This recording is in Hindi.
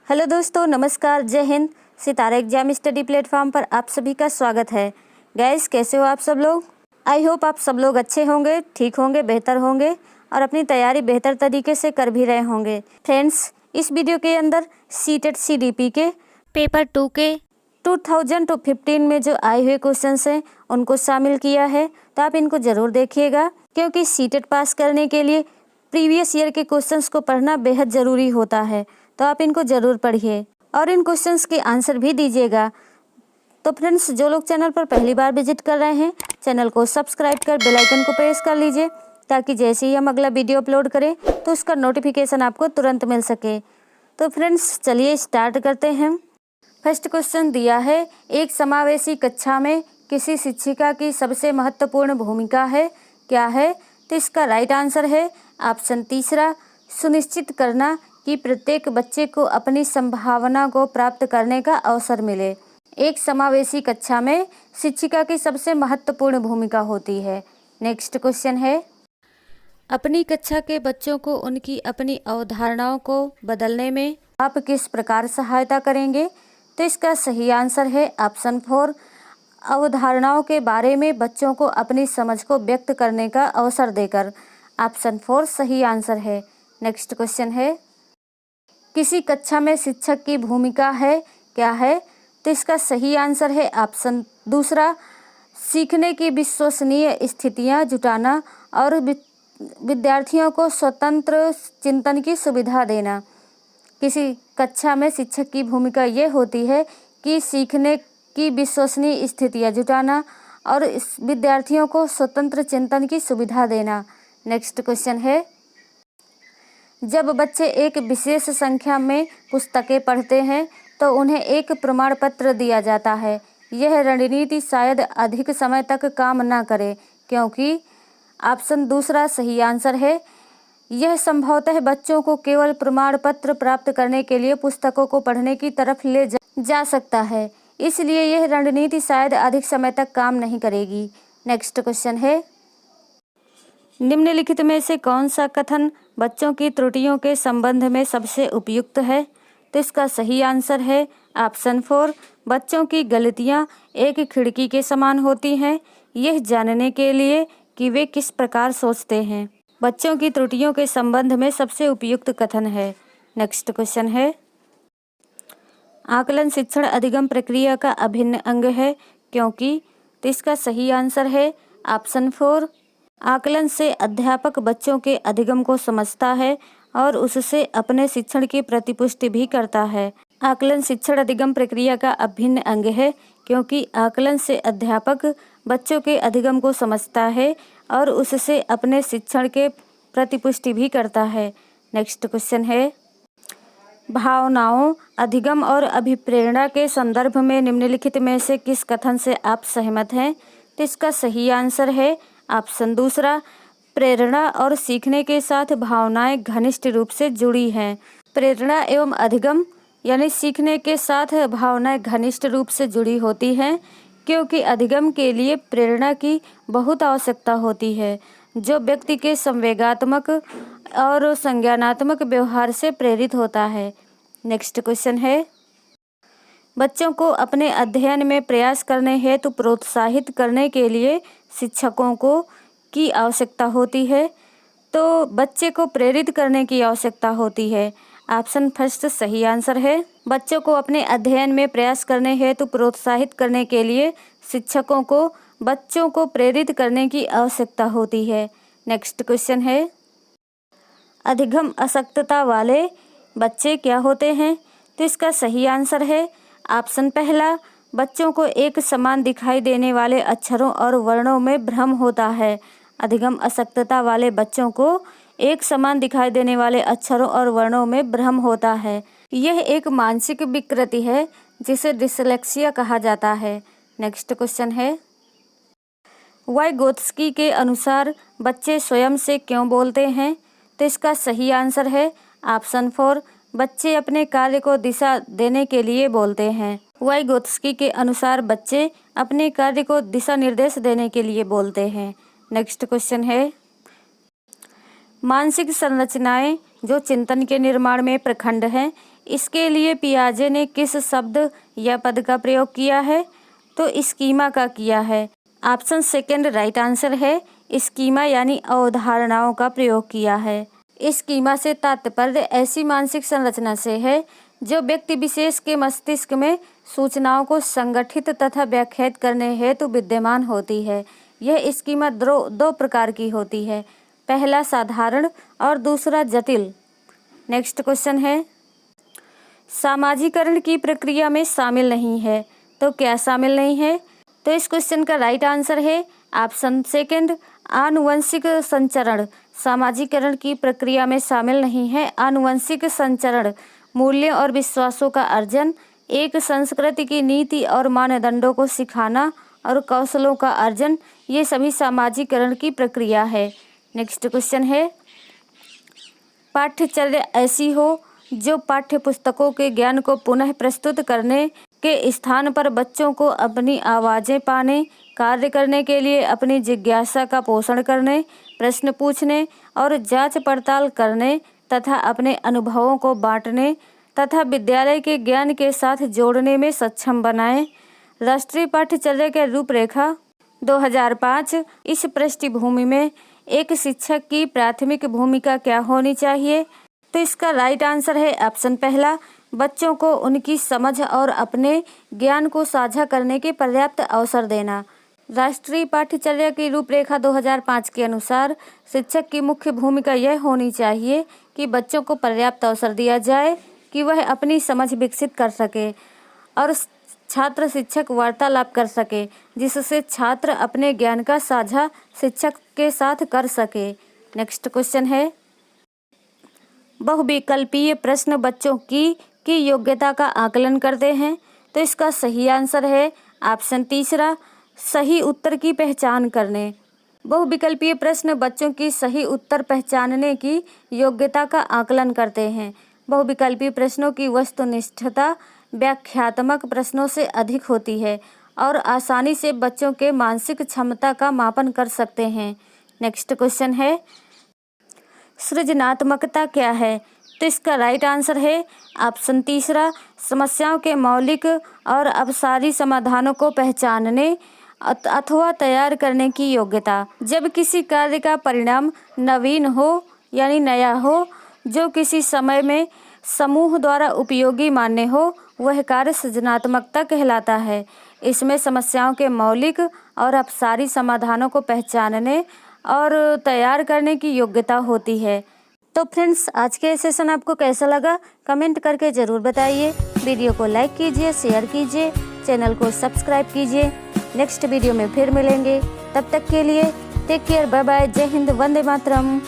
हेलो दोस्तों, नमस्कार, जय हिंद। सितारा एग्जाम स्टडी प्लेटफॉर्म पर आप सभी का स्वागत है। गाइस, कैसे हो आप सब लोग? आई होप आप सब लोग अच्छे होंगे, ठीक होंगे, बेहतर होंगे और अपनी तैयारी बेहतर तरीके से कर भी रहे होंगे। फ्रेंड्स, इस वीडियो के अंदर सीटेट CDP के पेपर 2 के 2015 में जो आए हुए क्वेश्चंस हैं उनको शामिल किया है, तो आप इनको ज़रूर देखिएगा, क्योंकि सीटेट पास करने के लिए प्रीवियस ईयर के क्वेश्चंस को पढ़ना बेहद ज़रूरी होता है। तो आप इनको ज़रूर पढ़िए और इन क्वेश्चंस के आंसर भी दीजिएगा। तो फ्रेंड्स, जो लोग चैनल पर पहली बार विजिट कर रहे हैं, चैनल को सब्सक्राइब कर बेल आइकन को प्रेस कर लीजिए, ताकि जैसे ही हम अगला वीडियो अपलोड करें तो उसका नोटिफिकेशन आपको तुरंत मिल सके। तो फ्रेंड्स, चलिए स्टार्ट करते हैं। फर्स्ट क्वेश्चन दिया है, एक समावेशी कक्षा में किसी शिक्षिका की सबसे महत्वपूर्ण भूमिका है, क्या है? तो इसका राइट आंसर है ऑप्शन तीसरा, सुनिश्चित करना कि प्रत्येक बच्चे को अपनी संभावना को प्राप्त करने का अवसर मिले। एक समावेशी कक्षा में शिक्षिका की सबसे महत्वपूर्ण भूमिका होती है। नेक्स्ट क्वेश्चन है, अपनी कक्षा के बच्चों को उनकी अपनी अवधारणाओं को बदलने में आप किस प्रकार सहायता करेंगे? तो इसका सही आंसर है ऑप्शन 4, अवधारणाओं के बारे में बच्चों को अपनी समझ को व्यक्त करने का अवसर देकर। ऑप्शन 4 सही आंसर है। नेक्स्ट क्वेश्चन है, किसी कक्षा में शिक्षक की भूमिका है, क्या है? तो इसका सही आंसर है ऑप्शन दूसरा, सीखने की विश्वसनीय स्थितियां जुटाना और विद्यार्थियों को स्वतंत्र चिंतन की सुविधा देना। किसी कक्षा में शिक्षक की भूमिका ये होती है कि सीखने की विश्वसनीय स्थितियां जुटाना और विद्यार्थियों को स्वतंत्र चिंतन की सुविधा देना। नेक्स्ट क्वेश्चन है, जब बच्चे एक विशेष संख्या में पुस्तकें पढ़ते हैं तो उन्हें एक प्रमाण पत्र दिया जाता है। यह रणनीति शायद अधिक समय तक काम न करे, क्योंकि ऑप्शन दूसरा सही आंसर है, यह संभवतः बच्चों को केवल प्रमाण पत्र प्राप्त करने के लिए पुस्तकों को पढ़ने की तरफ ले जा सकता है, इसलिए यह रणनीति शायद अधिक समय तक काम नहीं करेगी। नेक्स्ट क्वेश्चन है, निम्नलिखित में से कौन सा कथन बच्चों की त्रुटियों के संबंध में सबसे उपयुक्त है? तो इसका सही आंसर है ऑप्शन 4, बच्चों की गलतियां एक खिड़की के समान होती हैं, यह जानने के लिए कि वे किस प्रकार सोचते हैं। बच्चों की त्रुटियों के संबंध में सबसे उपयुक्त कथन है। नेक्स्ट क्वेश्चन है, आकलन शिक्षण अधिगम प्रक्रिया का अभिन्न अंग है, क्योंकि? तो इसका सही आंसर है ऑप्शन 4, आकलन से अध्यापक बच्चों के अधिगम को समझता है और उससे अपने शिक्षण की प्रतिपुष्टि भी करता है। आकलन शिक्षण अधिगम प्रक्रिया का अभिन्न अंग है, क्योंकि आकलन से अध्यापक बच्चों के अधिगम को समझता है और उससे अपने शिक्षण के प्रतिपुष्टि भी करता है। नेक्स्ट क्वेश्चन है, भावनाओं, अधिगम और अभिप्रेरणा के संदर्भ में निम्नलिखित में से किस कथन से आप सहमत हैं? तो इसका सही आंसर है ऑप्शन दूसरा, प्रेरणा और सीखने के साथ भावनाएं घनिष्ठ रूप से जुड़ी हैं। प्रेरणा एवं अधिगम यानी सीखने के साथ भावनाएं घनिष्ठ रूप से जुड़ी होती हैं, क्योंकि अधिगम के लिए प्रेरणा की बहुत आवश्यकता होती है, जो व्यक्ति के संवेगात्मक और संज्ञानात्मक व्यवहार से प्रेरित होता है। नेक्स्ट क्वेश्चन है, बच्चों को अपने अध्ययन में प्रयास करने हेतु प्रोत्साहित करने के लिए शिक्षकों को की आवश्यकता होती है, तो बच्चे को प्रेरित करने की आवश्यकता होती है। ऑप्शन फर्स्ट सही आंसर है, बच्चों को अपने अध्ययन में प्रयास करने हेतु प्रोत्साहित करने के लिए शिक्षकों को बच्चों को प्रेरित करने की आवश्यकता होती है। नेक्स्ट क्वेश्चन है, अधिगम आसक्तता वाले बच्चे क्या होते हैं? तो इसका सही आंसर है ऑप्शन पहला, बच्चों को एक समान दिखाई देने वाले अक्षरों और वर्णों में भ्रम होता है। अधिगम आसक्तता वाले बच्चों को एक समान दिखाई देने वाले अक्षरों और वर्णों में भ्रम होता है। यह एक मानसिक विकृति है जिसे डिसलेक्सिया कहा जाता है। नेक्स्ट क्वेश्चन है, वाइगोत्स्की के अनुसार बच्चे स्वयं से क्यों बोलते हैं? तो इसका सही आंसर है ऑप्शन 4, बच्चे अपने कार्य को दिशा देने के लिए बोलते हैं। वाइगोत्स्की के अनुसार बच्चे अपने कार्य को दिशा निर्देश देने के लिए बोलते हैं। नेक्स्ट क्वेश्चन है, मानसिक संरचनाएं जो चिंतन के निर्माण में प्रखंड हैं, इसके लिए पियाजे ने किस शब्द या पद का प्रयोग किया है? तो स्कीमा का किया है। ऑप्शन सेकंड राइट आंसर है। स्कीमा यानी अवधारणाओं का प्रयोग किया है। स्कीमा से तात्पर्य ऐसी मानसिक संरचना से है जो व्यक्ति विशेष के मस्तिष्क में सूचनाओं को संगठित तथा व्याख्यात करने हेतु विद्यमान होती है। यह स्कीमा दो प्रकार की होती है, पहला साधारण और दूसरा जटिल। नेक्स्ट क्वेश्चन है, सामाजिकरण की प्रक्रिया में शामिल नहीं है, तो क्या शामिल नहीं है? तो इस क्वेश्चन का राइट आंसर है ऑप्शन सेकंड आनुवंशिक संचरण। सामाजिकरण की प्रक्रिया में शामिल नहीं है। आनुवंशिक संचरण मूल्यों और विश्वासों का अर्जन, एक संस्कृति की नीति और मानदंडों को सिखाना और कौशलों का अर्जन, ये सभी सामाजिकरण की प्रक्रिया है। नेक्स्ट क्वेश्चन है, पाठ्यचर्या ऐसी हो जो पाठ्य पुस्तकों के ज्ञान को पुनः प्रस्तुत करने के स्थान पर बच्चों को अपनी आवाज़ें पाने, कार्य करने के लिए अपनी जिज्ञासा का पोषण करने, प्रश्न पूछने और जांच पड़ताल करने तथा अपने अनुभवों को बांटने तथा विद्यालय के ज्ञान के साथ जोड़ने में सक्षम बनाएं। राष्ट्रीय पाठ्यचर्या के रूपरेखा 2005। इस पृष्ठभूमि में एक शिक्षक की प्राथमिक भूमिका क्या होनी चाहिए? तो इसका राइट आंसर है ऑप्शन पहला, बच्चों को उनकी समझ और अपने ज्ञान को साझा करने के पर्याप्त अवसर देना। राष्ट्रीय पाठ्यचर्या की रूपरेखा 2005 के अनुसार शिक्षक की मुख्य भूमिका यह होनी चाहिए कि बच्चों को पर्याप्त अवसर दिया जाए कि वह अपनी समझ विकसित कर सके और छात्र शिक्षक वार्तालाप कर सके, जिससे छात्र अपने ज्ञान का साझा शिक्षक के साथ कर सके। नेक्स्ट क्वेश्चन है, बहुविकल्पीय प्रश्न बच्चों की योग्यता का आकलन करते हैं। तो इसका सही आंसर है ऑप्शन तीसरा, सही उत्तर की पहचान करने। बहुविकल्पीय प्रश्न बच्चों की सही उत्तर पहचानने की योग्यता का आकलन करते हैं। बहुविकल्पीय प्रश्नों की वस्तुनिष्ठता व्याख्यात्मक प्रश्नों से अधिक होती है और आसानी से बच्चों के मानसिक क्षमता का मापन कर सकते हैं। नेक्स्ट क्वेश्चन है, सृजनात्मकता क्या है? तो इसका राइट आंसर है ऑप्शन तीसरा, समस्याओं के मौलिक और अपसारी समाधानों को पहचानने अथवा तैयार करने की योग्यता। जब किसी कार्य का परिणाम नवीन हो यानी नया हो, जो किसी समय में समूह द्वारा उपयोगी मान्य हो, वह कार्य सृजनात्मकता कहलाता है। इसमें समस्याओं के मौलिक और अपसारी समाधानों को पहचानने और तैयार करने की योग्यता होती है। तो फ्रेंड्स, आज के सेशन आपको कैसा लगा कमेंट करके ज़रूर बताइए। वीडियो को लाइक कीजिए, शेयर कीजिए, चैनल को सब्सक्राइब कीजिए। नेक्स्ट वीडियो में फिर मिलेंगे, तब तक के लिए टेक केयर, बाय बाय, जय हिंद, वंदे मातरम।